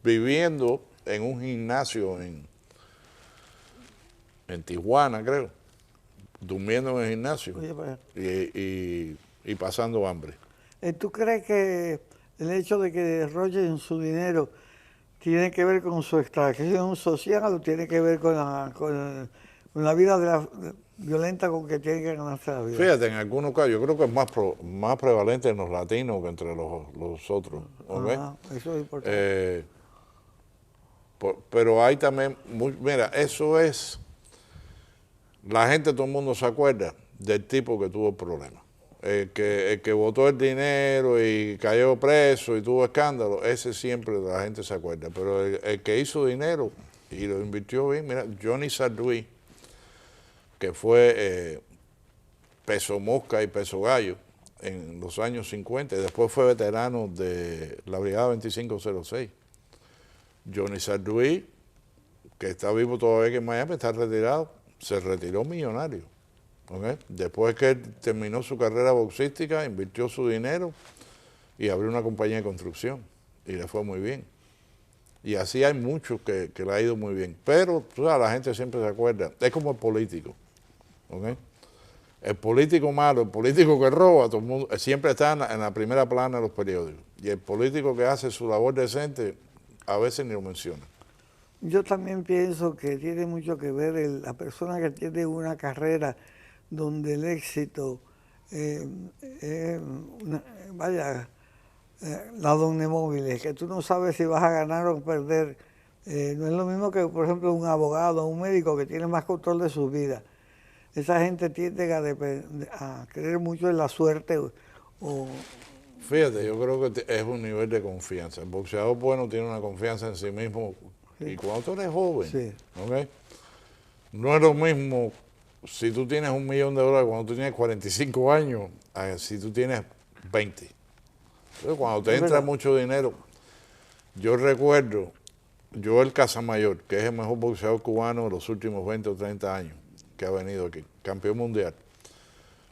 viviendo en un gimnasio en Tijuana, creo, durmiendo en el gimnasio. Oye, pues, y pasando hambre. ¿tú crees que el hecho de que derrochen su dinero tiene que ver con su extracción social o tiene que ver con la vida violenta con que tienen que ganarse la vida? Fíjate, en algunos casos, yo creo que es más prevalente en los latinos que entre los otros. ¿Okay? Eso es importante. Pero hay también, mira, eso es, la gente, todo el mundo se acuerda del tipo que tuvo el problema. El que botó el dinero y cayó preso y tuvo escándalo, ese siempre la gente se acuerda. Pero el que hizo dinero y lo invirtió bien, mira, Johnny Sarduy, que fue peso mosca y peso gallo en los años 50, y después fue veterano de la Brigada 2506. Johnny Sarduy, que está vivo todavía aquí en Miami, está retirado, se retiró millonario. ¿Okay? Después que él terminó su carrera boxística, invirtió su dinero y abrió una compañía de construcción y le fue muy bien. Y así hay muchos que le ha ido muy bien. Pero tú sabes, la gente siempre se acuerda, es como el político. ¿Okay? El político malo, el político que roba, todo el mundo, siempre está en la primera plana de los periódicos. Y el político que hace su labor decente, a veces ni lo menciona. Yo también pienso que tiene mucho que ver la persona que tiene una carrera donde el éxito, la donde móviles, que tú no sabes si vas a ganar o perder. No es lo mismo que, por ejemplo, un abogado o un médico que tiene más control de su vida. Esa gente tiende a creer mucho en la suerte. Fíjate, yo creo que es un nivel de confianza. El boxeador bueno tiene una confianza en sí mismo. Sí. Y cuando tú eres joven, sí. ¿Okay? No es lo mismo si tú tienes $1 millón cuando tú tienes 45 años, si tú tienes 20. Entonces, cuando te entra mucho dinero, yo recuerdo, Joel Casamayor, que es el mejor boxeador cubano de los últimos 20 o 30 años, que ha venido aquí, campeón mundial.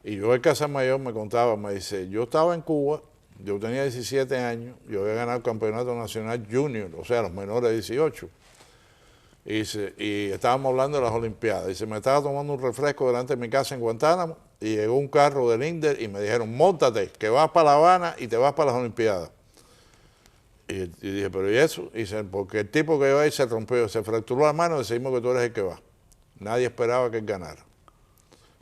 Y Joel Casamayor me contaba, me dice, yo estaba en Cuba, yo tenía 17 años, yo había ganado el campeonato nacional junior, o sea, los menores de 18. Y estábamos hablando de las Olimpiadas. Dice, me estaba tomando un refresco delante de mi casa en Guantánamo y llegó un carro del INDER y me dijeron, móntate, que vas para La Habana y te vas para las Olimpiadas. Y dije, pero ¿y eso? Y dice, porque el tipo que iba ahí se rompió, se fracturó la mano y decidimos que tú eres el que va. Nadie esperaba que él ganara.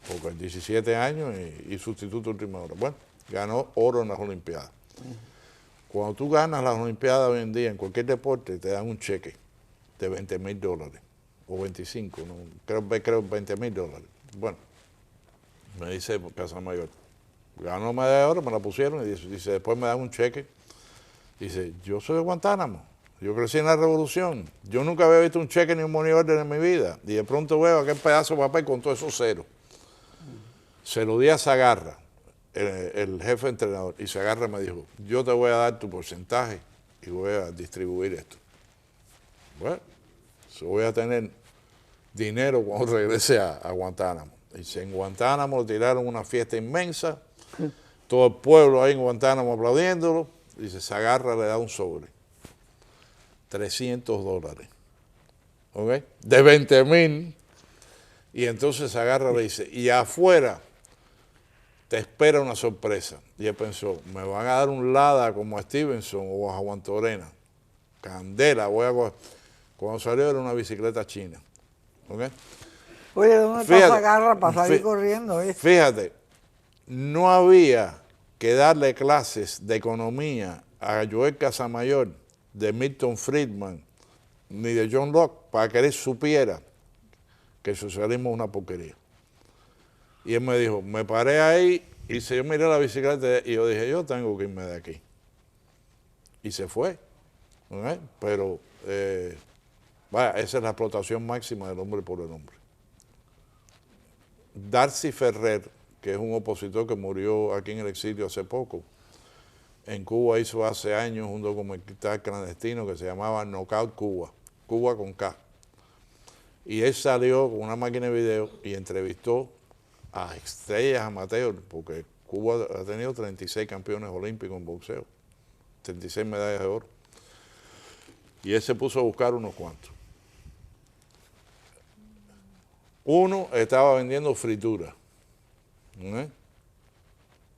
Porque 17 años y sustituto última hora. Bueno, ganó oro en las Olimpiadas. Cuando tú ganas las Olimpiadas hoy en día, en cualquier deporte, te dan un cheque de $20,000 o 25, ¿no? creo $20,000. Bueno, me dice Casamayor, ganó medalla de oro, me la pusieron y dice, después me dan un cheque. Dice, yo soy de Guantánamo, yo crecí en la revolución, yo nunca había visto un cheque ni un money order en mi vida, y de pronto veo aquel pedazo de papel con todo eso cero. Se lo di a Zagarra, el jefe entrenador, y Zagarra me dijo, yo te voy a dar tu porcentaje y voy a distribuir esto. Bueno, voy a tener dinero cuando regrese a Guantánamo. Dice, en Guantánamo le tiraron una fiesta inmensa, todo el pueblo ahí en Guantánamo aplaudiéndolo. Dice, se agarra, le da un sobre. $300. ¿Ok? De 20,000. Y entonces se agarra y le dice, y afuera te espera una sorpresa. Y él pensó, me van a dar un Lada como a Stevenson o a Juan Torena. Candela, voy a coger. Cuando salió era una bicicleta china. ¿Ok? Oye, ¿dónde está esa garra para salir corriendo? Fíjate, no había que darle clases de economía a Joel Casamayor, de Milton Friedman, ni de John Locke, para que él supiera que el socialismo es una porquería. Y él me dijo, me paré ahí, y yo miré la bicicleta y yo dije, yo tengo que irme de aquí. Y se fue. ¿Okay? Pero, vaya, esa es la explotación máxima del hombre por el hombre. Darcy Ferrer, que es un opositor que murió aquí en el exilio hace poco, en Cuba hizo hace años un documental clandestino que se llamaba Knockout Cuba, Cuba con K. Y él salió con una máquina de video y entrevistó a estrellas amateur, porque Cuba ha tenido 36 campeones olímpicos en boxeo, 36 medallas de oro. Y él se puso a buscar unos cuantos. Uno estaba vendiendo frituras.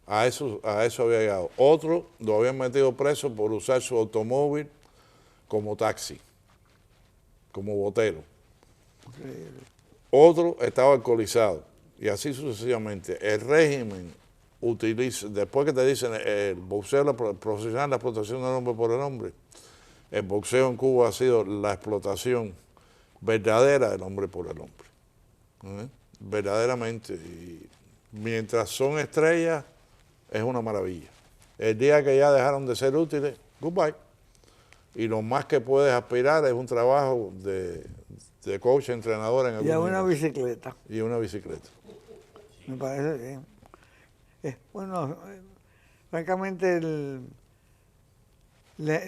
A eso había llegado. Otro lo habían metido preso por usar su automóvil como taxi, como botero. Otro estaba alcoholizado. Y así sucesivamente. El régimen utiliza, después que te dicen el boxeo profesional, la explotación del hombre por el hombre, el boxeo en Cuba ha sido la explotación verdadera del hombre por el hombre. Verdaderamente. Y mientras son estrellas, es una maravilla. El día que ya dejaron de ser útiles, goodbye. Y lo más que puedes aspirar es un trabajo de coach, entrenador en algún Y a una negocio. bicicleta. Y una bicicleta. Me parece bien. Bueno, francamente el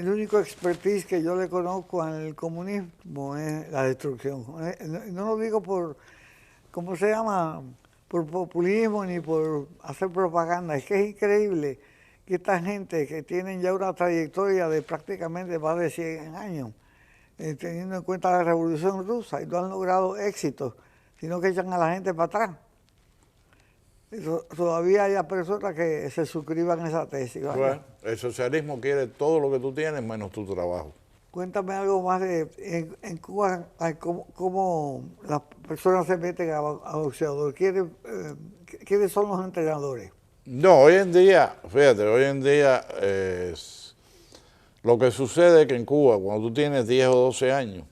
único expertise que yo le conozco al comunismo es la destrucción. No lo digo por, ¿cómo se llama?, por populismo ni por hacer propaganda. Es que es increíble que esta gente que tienen ya una trayectoria de prácticamente más de 100 años, teniendo en cuenta la Revolución Rusa, y no han logrado éxito, sino que echan a la gente para atrás. Todavía hay personas que se suscriban a esa tesis. Bueno, el socialismo quiere todo lo que tú tienes menos tu trabajo. Cuéntame algo más en Cuba, cómo las personas se meten a boxeador. ¿Quiénes son los entrenadores? No, hoy en día, fíjate, hoy en día lo que sucede es que en Cuba, cuando tú tienes 10 o 12 años,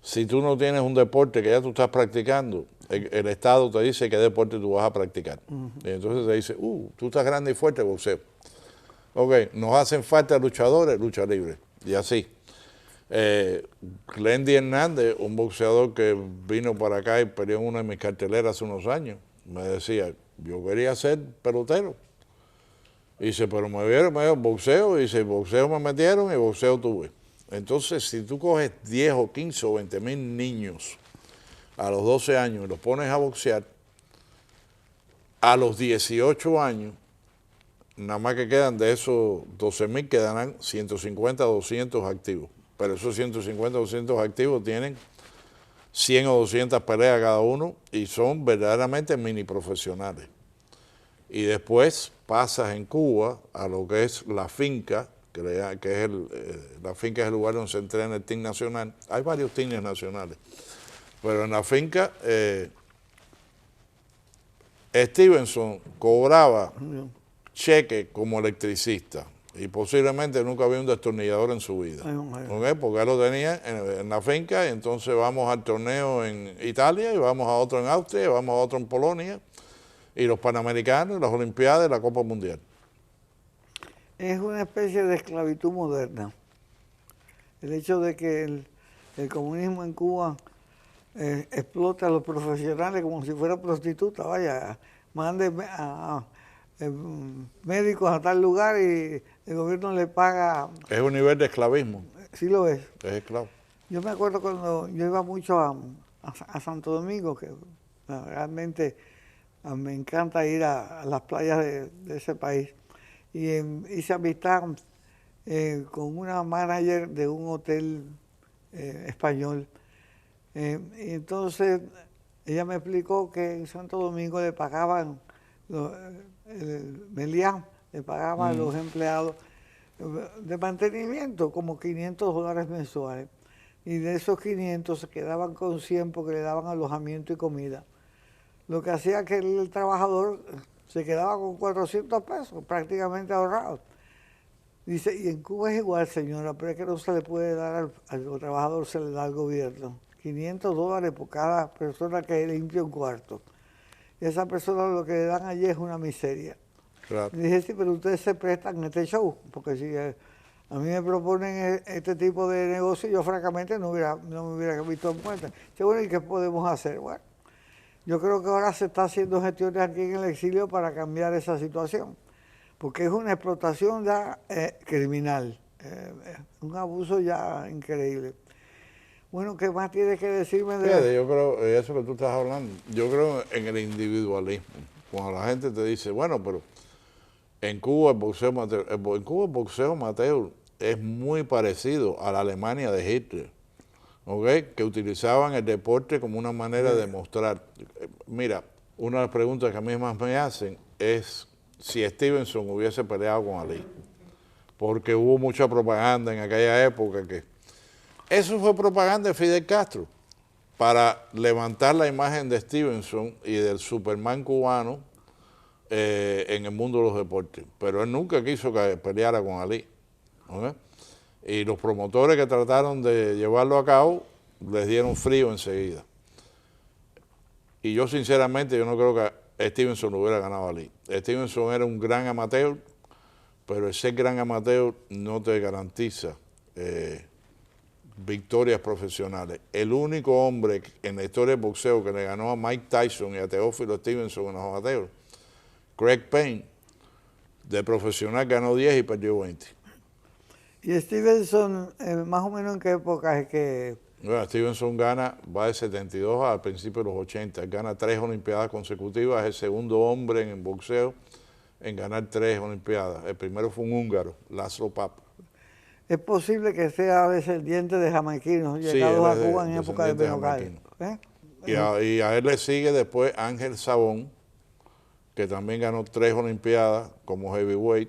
si tú no tienes un deporte que ya tú estás practicando, el Estado te dice qué deporte tú vas a practicar. Y entonces te dice, tú estás grande y fuerte, boxeo. Ok, nos hacen falta luchadores, lucha libre. Y así. Glendy Hernández, un boxeador que vino para acá y peleó en una de mis carteleras hace unos años, me decía, yo quería ser pelotero. Y dice, pero me vieron boxeo, y dice, boxeo me metieron y boxeo tuve. Entonces, si tú coges 10 o 15 o 20,000 niños a los 12 años y los pones a boxear, a los 18 años, nada más que quedan de esos 12,000, quedarán 150, 200 activos. Pero esos 150, 200 activos tienen 100 o 200 peleas cada uno y son verdaderamente mini profesionales. Y después pasas en Cuba a lo que es la finca, que es la finca es el lugar donde se entrena el team nacional. Hay varios teams nacionales, pero en la finca Stevenson cobraba cheque como electricista y posiblemente nunca había un destornillador en su vida, ¿okay? Porque él lo tenía en la finca y entonces vamos al torneo en Italia y vamos a otro en Austria y vamos a otro en Polonia y los Panamericanos, las Olimpiadas y la Copa Mundial. Es una especie de esclavitud moderna. El hecho de que el comunismo en Cuba explota a los profesionales como si fueran prostitutas, vaya, mande a médicos a tal lugar y el gobierno le paga. Es un nivel de esclavismo. Sí lo es. Es esclavo. Yo me acuerdo cuando yo iba mucho a Santo Domingo, que No, realmente me encanta ir a las playas de ese país. Y hice amistad con una manager de un hotel español. Y entonces ella me explicó que en Santo Domingo le pagaban, el Meliá, le pagaban a los empleados de mantenimiento como $500 mensuales. Y de esos 500 se quedaban con 100 porque le daban alojamiento y comida. Lo que hacía que el trabajador se quedaba con 400 pesos prácticamente ahorrados. Dice, y en Cuba es igual, señora, pero es que no se le puede dar al trabajador, se le da al gobierno. $500 por cada persona que limpia un cuarto. Y esa persona lo que le dan allí es una miseria. Claro. Y dije, sí, pero ustedes se prestan a este show, porque si a mí me proponen este tipo de negocio, yo francamente no me hubiera visto en cuenta. Dice, bueno, ¿y qué podemos hacer? Bueno, yo creo que ahora se está haciendo gestiones aquí en el exilio para cambiar esa situación, porque es una explotación ya criminal, un abuso ya increíble. Bueno, ¿qué más tienes que decirme de Fíjate, yo creo, eso que tú estás hablando, yo creo en el individualismo. Cuando la gente te dice, bueno, pero en Cuba el boxeo amateur, en Cuba el boxeo amateur es muy parecido a la Alemania de Hitler, ¿ok? Que utilizaban el deporte como una manera de mostrar. Mira, una de las preguntas que a mí más me hacen es si Stevenson hubiese peleado con Ali, porque hubo mucha propaganda en aquella época que... Eso fue propaganda de Fidel Castro para levantar la imagen de Stevenson y del Superman cubano en el mundo de los deportes. Pero él nunca quiso que peleara con Ali. ¿Okay? Y los promotores que trataron de llevarlo a cabo les dieron frío enseguida. Y yo sinceramente, yo no creo que Stevenson hubiera ganado a Ali. Stevenson era un gran amateur, pero el ser gran amateur no te garantiza victorias profesionales. El único hombre en la historia del boxeo que le ganó a Mike Tyson y a Teófilo Stevenson en los amateurs, Craig Payne, de profesional ganó 10 y perdió 20. ¿Y Stevenson, más o menos en qué época es que...? Bueno, Stevenson va de 72 al principio de los 80, él gana 3 olimpiadas consecutivas, es el segundo hombre en el boxeo en ganar 3 olimpiadas. El primero fue un húngaro, László Papp. Es posible que sea descendiente de jamaiquinos llegados a Cuba en época de Benocal. Y a él le sigue después Ángel Sabón, que también ganó 3 olimpiadas como heavyweight,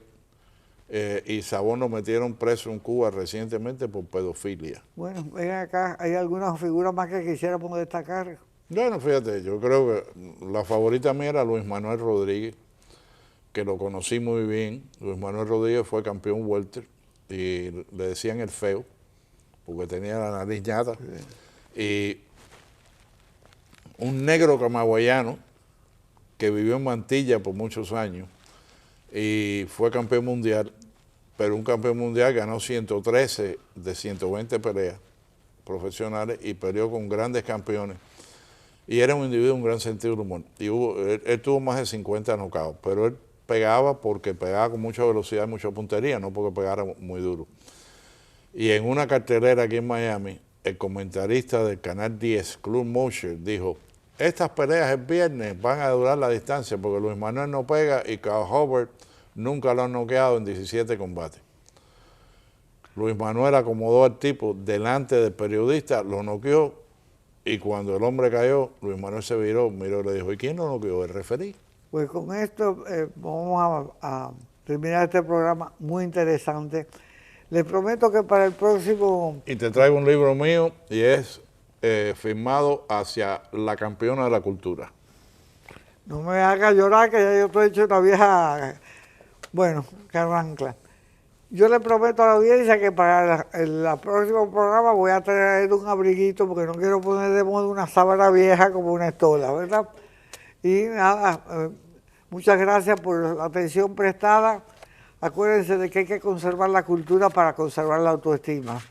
y Sabón lo metieron preso en Cuba recientemente por pedofilia. Bueno, ven acá, ¿hay algunas figuras más que quisiéramos destacar? Bueno, fíjate, yo creo que la favorita mía era Luis Manuel Rodríguez, que lo conocí muy bien. Luis Manuel Rodríguez fue campeón welter y le decían el feo, porque tenía la nariz ñata. Sí. Y un negro camagüeyano que vivió en Mantilla por muchos años y fue campeón mundial, pero un campeón mundial ganó 113 de 120 peleas profesionales y peleó con grandes campeones. Y era un individuo de un gran sentido del humor. Y él tuvo más de 50 knockouts, pero él pegaba porque pegaba con mucha velocidad y mucha puntería, no porque pegara muy duro. Y en una cartelera aquí en Miami, el comentarista del Canal 10, Club Mosher, dijo, estas peleas el viernes van a durar la distancia porque Luis Manuel no pega y Carl Howard nunca lo han noqueado en 17 combates. Luis Manuel acomodó al tipo delante del periodista, lo noqueó y cuando el hombre cayó, Luis Manuel se viró, miró y le dijo, ¿y quién lo noqueó? El referí. Pues con esto vamos a terminar este programa muy interesante. Les prometo que para el próximo... Y te traigo un libro mío y es firmado hacia la campeona de la cultura. No me hagas llorar que ya yo estoy hecho una vieja, bueno, carrancla. Yo le prometo a la audiencia que para el próximo programa voy a traer un abriguito porque no quiero poner de moda una sábana vieja como una estola, ¿verdad? Y nada, muchas gracias por la atención prestada. Acuérdense de que hay que conservar la cultura para conservar la autoestima.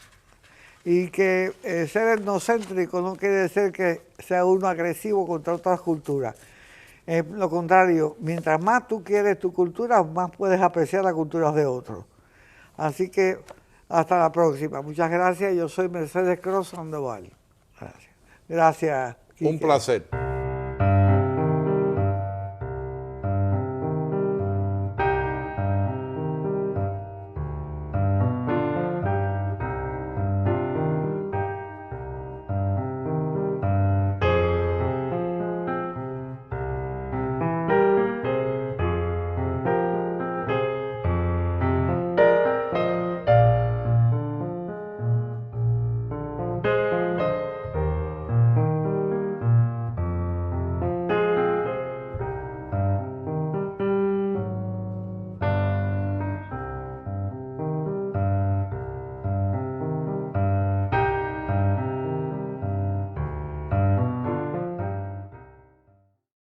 Y que ser etnocéntrico no quiere decir que sea uno agresivo contra otras culturas. Lo contrario, mientras más tú quieres tu cultura, más puedes apreciar las culturas de otros. Así que hasta la próxima. Muchas gracias. Yo soy Mercedes Cross Sandoval. Gracias. Gracias, Quique. Un placer.